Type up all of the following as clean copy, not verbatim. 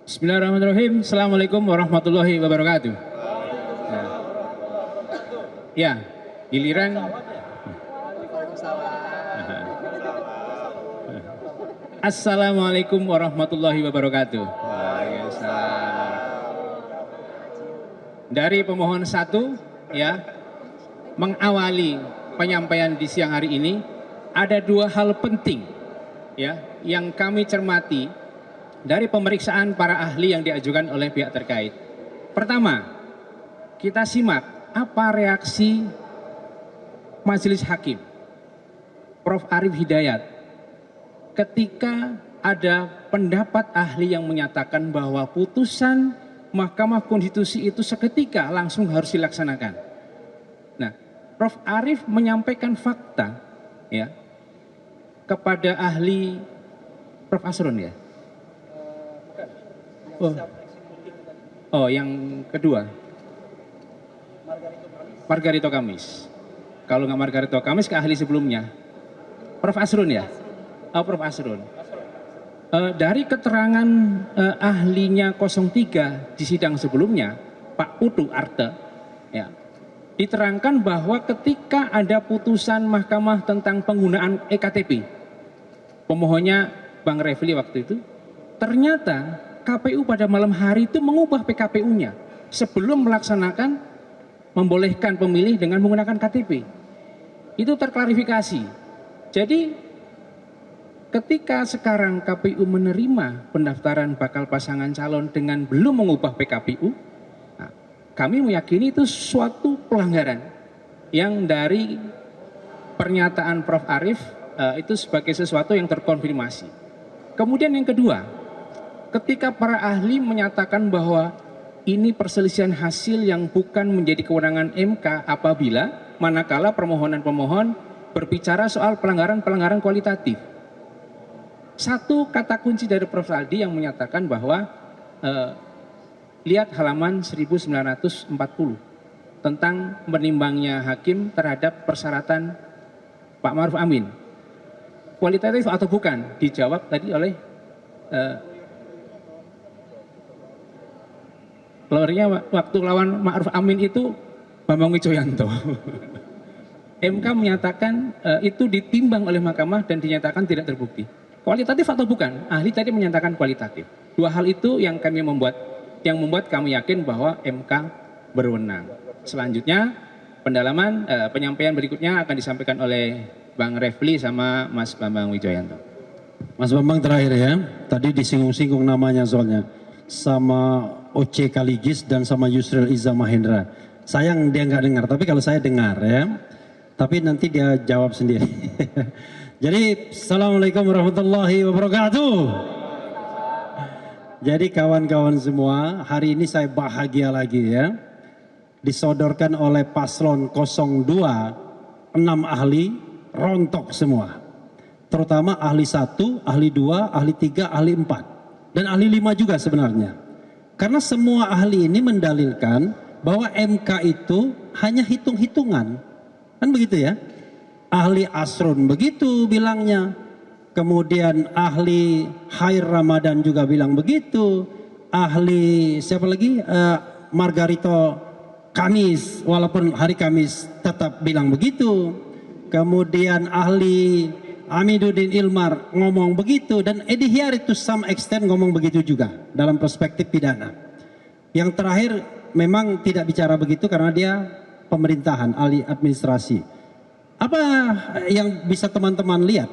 Bismillahirrahmanirrahim. Assalamualaikum warahmatullahi wabarakatuh. Ya, giliran. Assalamualaikum warahmatullahi wabarakatuh. Dari pemohon satu, ya, mengawali penyampaian di siang hari ini, ada dua hal penting, ya, yang kami cermati dari pemeriksaan para ahli yang diajukan oleh pihak terkait. Pertama, kita simak apa reaksi Majelis Hakim, Prof. Arief Hidayat, ketika ada pendapat ahli yang menyatakan bahwa putusan Mahkamah Konstitusi itu seketika langsung harus dilaksanakan. Nah, Prof. Arief menyampaikan fakta, ya, kepada ahli Prof. Asrun, ya. Oh, yang kedua, Margarito Kamis. Kalau nggak Margarito Kamis, ke ahli sebelumnya, Prof. Asrun, ya. Oh, Prof. Asrun. Dari keterangan ahlinya 03 di sidang sebelumnya, Pak Putu Arte, ya, diterangkan bahwa ketika ada putusan mahkamah tentang penggunaan EKTP, pemohonnya Bang Refli waktu itu, ternyata KPU pada malam hari itu mengubah PKPU-nya sebelum melaksanakan membolehkan pemilih dengan menggunakan KTP. Itu terklarifikasi. Jadi ketika sekarang KPU menerima pendaftaran bakal pasangan calon dengan belum mengubah PKPU, nah, kami meyakini itu suatu pelanggaran yang dari pernyataan Prof. Arief itu sebagai sesuatu yang terkonfirmasi. Kemudian yang kedua, ketika para ahli menyatakan bahwa ini perselisihan hasil yang bukan menjadi kewenangan MK apabila manakala permohonan pemohon berbicara soal pelanggaran-pelanggaran kualitatif. Satu kata kunci dari Prof. Aldi yang menyatakan bahwa lihat halaman 1940 tentang menimbangnya hakim terhadap persyaratan Pak Ma'ruf Amin. Kualitatif atau bukan? Dijawab tadi oleh lawyernya waktu lawan Ma'ruf Amin itu Bambang Wijoyanto. MK menyatakan itu ditimbang oleh mahkamah dan dinyatakan tidak terbukti. Kualitatif atau bukan? Ahli tadi menyatakan kualitatif. Dua hal itu yang membuat kami yakin bahwa MK berwenang. Selanjutnya pendalaman penyampaian berikutnya akan disampaikan oleh Bang Refli sama Mas Bambang Wijoyanto. Mas Bambang terakhir, ya. Tadi disinggung-singgung namanya soalnya. Sama Oce Kaligis dan sama Yusril Iza Mahendra. Sayang dia nggak dengar, tapi kalau saya dengar, ya. Tapi nanti dia jawab sendiri. Jadi Assalamualaikum warahmatullahi wabarakatuh. Jadi kawan-kawan semua, hari ini saya bahagia lagi, ya. Disodorkan oleh paslon 02, 6 ahli rontok semua. Terutama ahli 1, ahli 2, ahli 3, ahli 4. Dan ahli 5 juga sebenarnya. Karena semua ahli ini mendalilkan bahwa MK itu hanya hitung-hitungan. Kan begitu, ya? Ahli Asrun begitu bilangnya. Kemudian ahli Khair Ramadan juga bilang begitu. Ahli siapa lagi? Margarito Kamis, walaupun hari Kamis tetap bilang begitu. Kemudian ahli Amiduddin Ilmar ngomong begitu, dan Edi Hiari to some extent ngomong begitu juga dalam perspektif pidana. Yang terakhir memang tidak bicara begitu karena dia pemerintahan, ahli administrasi. Apa yang bisa teman-teman lihat?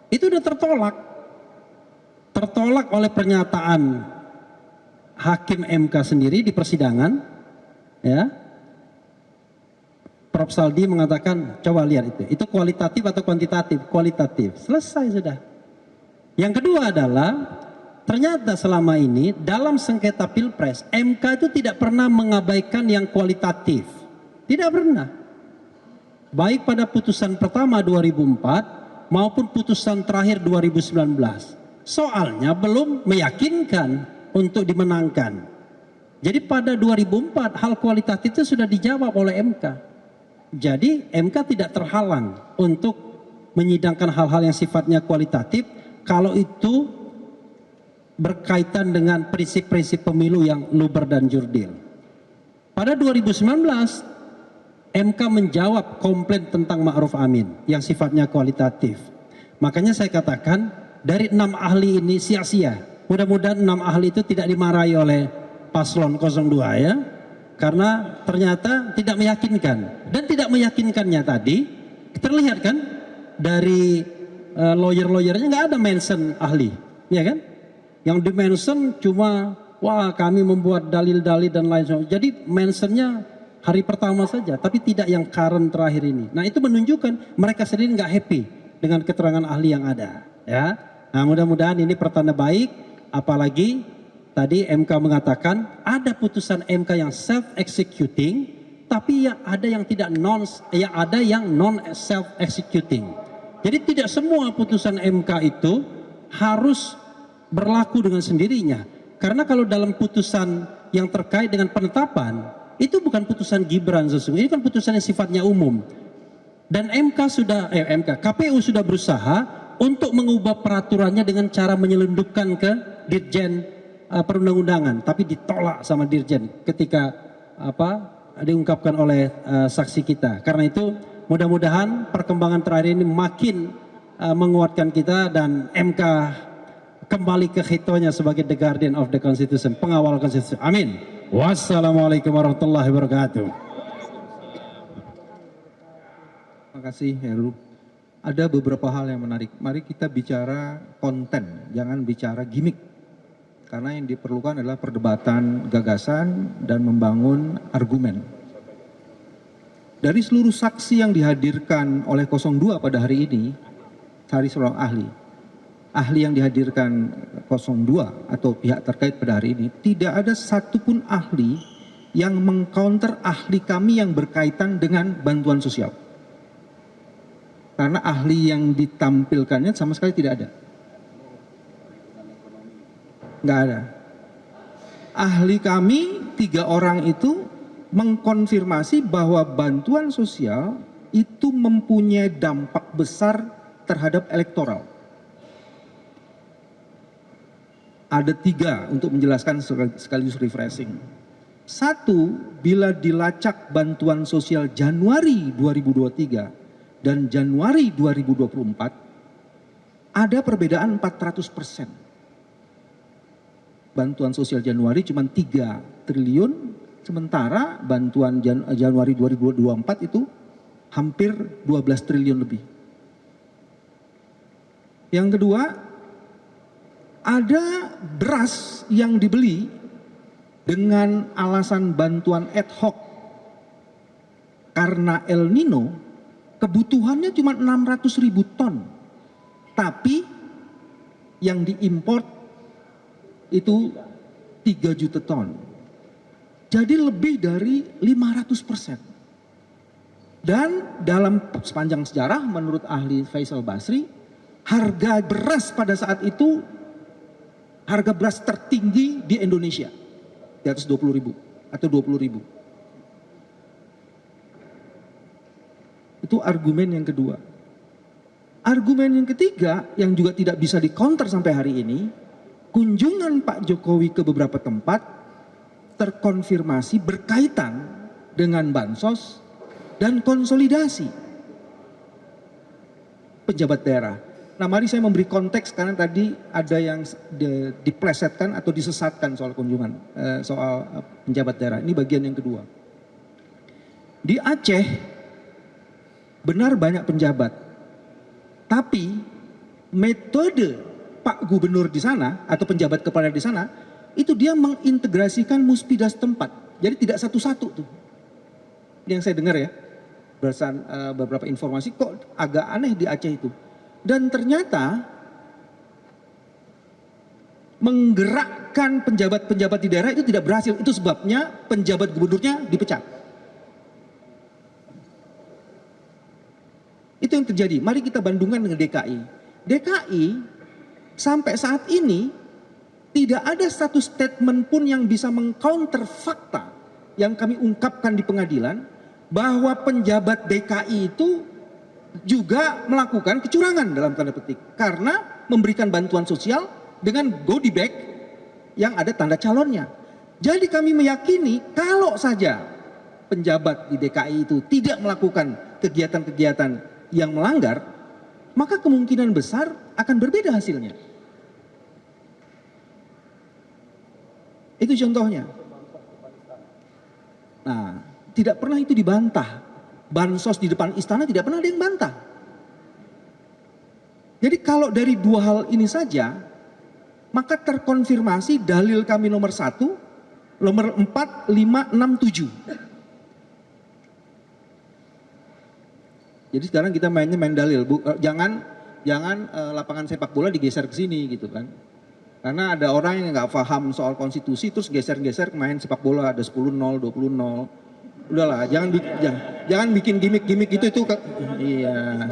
Itu udah tertolak oleh pernyataan Hakim MK sendiri di persidangan, ya. Prof. Saldi mengatakan, coba lihat itu kualitatif atau kuantitatif? Kualitatif. Selesai sudah. Yang kedua adalah, ternyata selama ini dalam sengketa Pilpres, MK itu tidak pernah mengabaikan yang kualitatif. Tidak pernah. Baik pada putusan pertama 2004 maupun putusan terakhir 2019. Soalnya belum meyakinkan untuk dimenangkan. Jadi pada 2004 hal kualitatif itu sudah dijawab oleh MK. Jadi MK tidak terhalang untuk menyidangkan hal-hal yang sifatnya kualitatif kalau itu berkaitan dengan prinsip-prinsip pemilu yang luber dan jurdil. Pada 2019, MK menjawab komplain tentang Ma'ruf Amin yang sifatnya kualitatif. Makanya saya katakan dari 6 ahli ini sia-sia. Mudah-mudahan 6 ahli itu tidak dimarahi oleh paslon 02 ya. Karena ternyata tidak meyakinkan. Dan tidak meyakinkannya tadi terlihat kan dari lawyer-lawyernya nggak ada mention ahli, ya kan? Yang di mention cuma wah kami membuat dalil-dalil dan lain sebagainya. Jadi mentionnya hari pertama saja, tapi tidak yang current terakhir ini. Nah itu menunjukkan mereka sendiri nggak happy dengan keterangan ahli yang ada. Ya, nah mudah-mudahan ini pertanda baik. Apalagi tadi MK mengatakan ada putusan MK yang self executing, tapi yang ada yang non self executing. Jadi tidak semua putusan MK itu harus berlaku dengan sendirinya. Karena kalau dalam putusan yang terkait dengan penetapan, itu bukan putusan Gibran sesungguhnya, ini kan putusan yang sifatnya umum. Dan KPU sudah berusaha untuk mengubah peraturannya dengan cara menyelundupkan ke Dirjen Perundang-undangan, tapi ditolak sama Dirjen ketika diungkapkan oleh saksi kita. Karena itu mudah-mudahan perkembangan terakhir ini makin menguatkan kita dan MK kembali ke hitonya sebagai the guardian of the constitution, pengawal konstitusi. Amin. Wassalamualaikum warahmatullahi wabarakatuh. Terima kasih Heru. Ada beberapa hal yang menarik. Mari kita bicara konten, jangan bicara gimmick. Karena yang diperlukan adalah perdebatan gagasan dan membangun argumen. Dari seluruh saksi yang dihadirkan oleh 02 pada hari ini, cari seorang ahli yang dihadirkan 02 atau pihak terkait pada hari ini, tidak ada satupun ahli yang mengcounter ahli kami yang berkaitan dengan bantuan sosial. Karena ahli yang ditampilkannya sama sekali tidak ada. Nggak ada. Ahli kami 3 orang itu mengkonfirmasi bahwa bantuan sosial itu mempunyai dampak besar terhadap elektoral. Ada 3 untuk menjelaskan sekaligus refreshing. 1, bila dilacak bantuan sosial Januari 2023 dan Januari 2024, ada perbedaan 400%. Bantuan sosial Januari cuma 3 triliun, sementara bantuan Januari 2024 itu hampir 12 triliun lebih. Yang kedua, ada beras yang dibeli dengan alasan bantuan ad hoc karena El Nino, kebutuhannya cuma 600.000 ton. Tapi yang diimpor itu 3 juta ton. Jadi lebih dari 500%. Dan dalam sepanjang sejarah menurut ahli Faisal Basri, harga beras pada saat itu harga beras tertinggi di Indonesia. Di atas 20.000 atau 20.000. Itu argumen yang kedua. Argumen yang ketiga yang juga tidak bisa dikonter sampai hari ini, kunjungan Pak Jokowi ke beberapa tempat terkonfirmasi berkaitan dengan bansos dan konsolidasi pejabat daerah. Nah mari saya memberi konteks karena tadi ada yang diplesetkan atau disesatkan soal kunjungan, soal pejabat daerah. Ini bagian yang kedua. Di Aceh benar banyak penjabat, tapi metode Pak Gubernur di sana atau penjabat kepala di sana itu dia mengintegrasikan muspida setempat. Jadi tidak satu-satu tuh. Ini yang saya dengar ya. Berdasarkan beberapa informasi kok agak aneh di Aceh itu. Dan ternyata menggerakkan penjabat-penjabat di daerah itu tidak berhasil. Itu sebabnya penjabat gubernurnya dipecat. Itu yang terjadi. Mari kita bandingkan dengan DKI. DKI sampai saat ini tidak ada satu statement pun yang bisa mengcounter fakta yang kami ungkapkan di pengadilan bahwa penjabat DKI itu juga melakukan kecurangan dalam tanda petik karena memberikan bantuan sosial dengan goodie bag yang ada tanda calonnya. Jadi kami meyakini kalau saja penjabat di DKI itu tidak melakukan kegiatan-kegiatan yang melanggar, maka kemungkinan besar akan berbeda hasilnya. Itu contohnya. Nah, tidak pernah itu dibantah. Bansos di depan istana tidak pernah ada yang bantah. Jadi kalau dari dua hal ini saja, maka terkonfirmasi dalil kami nomor 1, nomor 4, 5, 6, 7. Jadi sekarang kita mainnya main dalil, jangan lapangan sepak bola digeser ke sini gitu kan. Karena ada orang yang nggak paham soal konstitusi terus geser-geser main sepak bola ada 10-0, 20-0. Udahlah, jangan bikin gimmick-gimmick itu iya.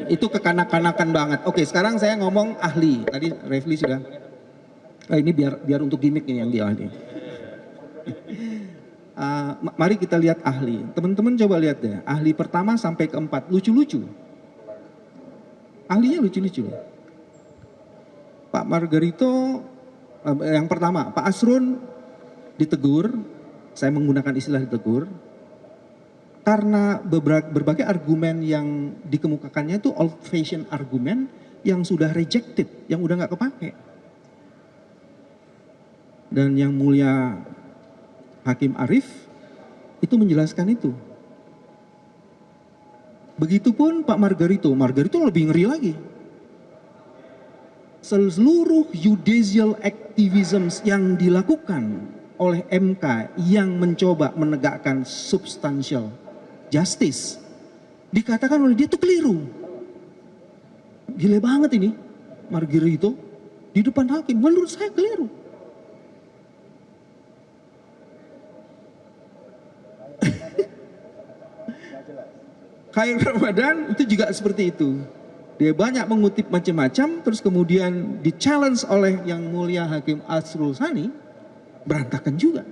Itu kekanak-kanakan banget. Oke, sekarang saya ngomong ahli. Tadi Refli sudah. Ini biar untuk gimmick ini yang di ahli. Mari kita lihat ahli. Teman-teman coba lihat deh. Ahli pertama sampai keempat lucu-lucu. Ahlinya lucu-lucu. Pak Margarito yang pertama, Pak Asrun ditegur, saya menggunakan istilah ditegur, karena berbagai argumen yang dikemukakannya itu old fashion argumen yang sudah rejected, yang udah nggak kepake. Dan yang mulia Hakim Arief itu menjelaskan itu. Begitupun Pak Margarito lebih ngeri lagi. Seluruh judicial activism yang dilakukan oleh MK yang mencoba menegakkan substansial justice, dikatakan oleh dia itu keliru. Gila banget ini Margarito di depan hakim, menurut saya keliru. Khair Ramadan itu juga seperti itu. Dia banyak mengutip macam-macam, terus kemudian di-challenge oleh yang mulia Hakim Asrul Sani, berantakan juga.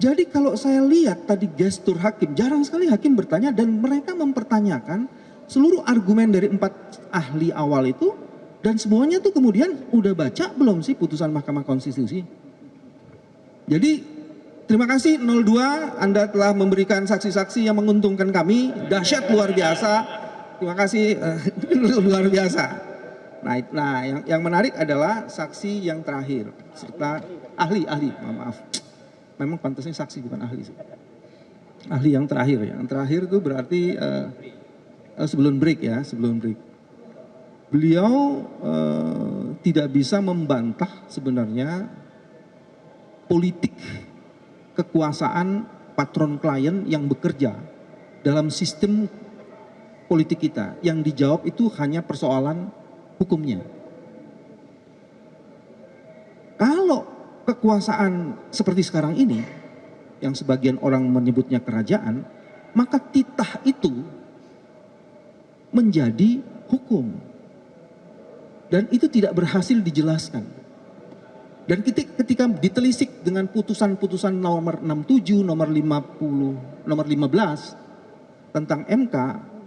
Jadi kalau saya lihat tadi gestur hakim, jarang sekali hakim bertanya dan mereka mempertanyakan seluruh argumen dari 4 ahli awal itu, dan semuanya tuh kemudian udah baca belum sih putusan Mahkamah Konstitusi. Jadi terima kasih 02, Anda telah memberikan saksi-saksi yang menguntungkan kami, dahsyat luar biasa. Terima kasih, luar biasa. Nah, yang menarik adalah saksi yang terakhir serta ahli, maaf. Memang pantasnya saksi bukan ahli sih. Ahli yang terakhir ya. Yang terakhir itu berarti sebelum break. Beliau tidak bisa membantah sebenarnya politik kekuasaan patron klien yang bekerja dalam sistem politik kita. Yang dijawab itu hanya persoalan hukumnya. Kalau kekuasaan seperti sekarang ini, yang sebagian orang menyebutnya kerajaan, maka titah itu menjadi hukum. Dan itu tidak berhasil dijelaskan. Dan ketika ditelisik dengan putusan-putusan nomor 67, nomor 50, nomor 15 tentang MK,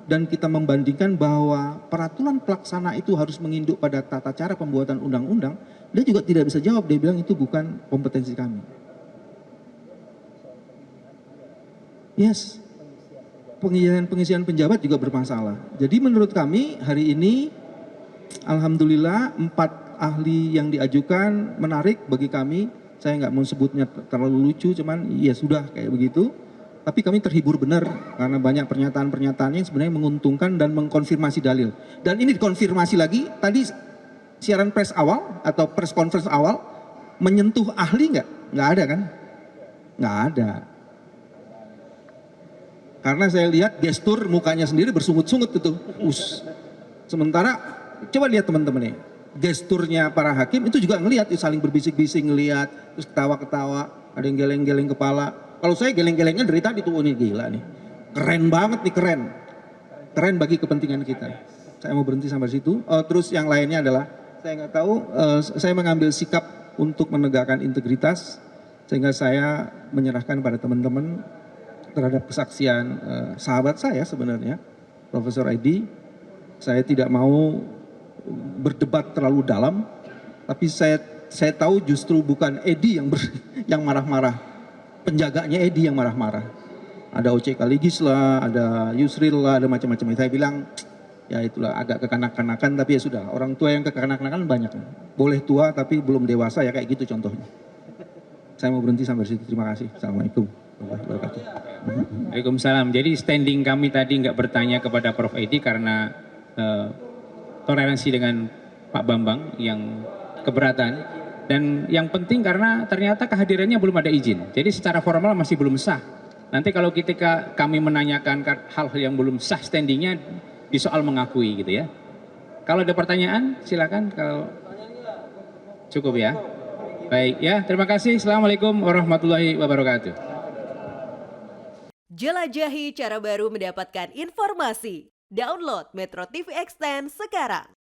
dan kita membandingkan bahwa peraturan pelaksana itu harus menginduk pada tata cara pembuatan undang-undang, dia juga tidak bisa jawab, dia bilang itu bukan kompetensi kami. Yes, pengisian penjabat juga bermasalah. Jadi menurut kami hari ini, alhamdulillah 4 ahli yang diajukan menarik bagi kami. Saya nggak mau sebutnya terlalu lucu, cuman ya sudah kayak begitu. Tapi kami terhibur benar karena banyak pernyataan-pernyataan yang sebenarnya menguntungkan dan mengkonfirmasi dalil. Dan ini dikonfirmasi lagi, tadi siaran pers awal atau press conference awal menyentuh ahli nggak? Nggak ada kan? Nggak ada. Karena saya lihat gestur mukanya sendiri bersungut-sungut itu. Sementara coba lihat teman-teman nih, gesturnya para hakim itu juga ngelihat, saling berbisik-bisik ngelihat, terus ketawa-ketawa, ada yang geleng-geleng kepala. Kalau saya geleng-gelengnya dari tadi tuh, ini gila nih. Keren banget nih, keren. Keren bagi kepentingan kita. Saya mau berhenti sampai situ. Terus yang lainnya adalah, saya nggak tahu, saya mengambil sikap untuk menegakkan integritas, sehingga saya menyerahkan pada teman-teman terhadap kesaksian sahabat saya sebenarnya, Profesor Edi. Saya tidak mau berdebat terlalu dalam, tapi saya tahu justru bukan Edi yang marah-marah, penjaganya Edi yang marah-marah. Ada OC Kaligis lah, ada Yusril lah, ada macam-macam. Saya bilang ya itulah agak kekanak-kanakan, tapi ya sudah, orang tua yang kekanak-kanakan banyak. Boleh tua tapi belum dewasa ya, kayak gitu contohnya. Saya mau berhenti sampai situ. Terima kasih. Assalamualaikum warahmatullahi wabarakatuh. Waalaikumsalam. Jadi standing kami tadi nggak bertanya kepada Prof. Edi karena toleransi dengan Pak Bambang yang keberatan. Dan yang penting karena ternyata kehadirannya belum ada izin. Jadi secara formal masih belum sah. Nanti kalau ketika kami menanyakan hal yang belum sah standingnya di soal mengakui gitu ya. Kalau ada pertanyaan silakan, kalau cukup ya. Baik ya, terima kasih. Assalamualaikum warahmatullahi wabarakatuh. Jelajahi cara baru mendapatkan informasi. Download Metro TV Extend sekarang.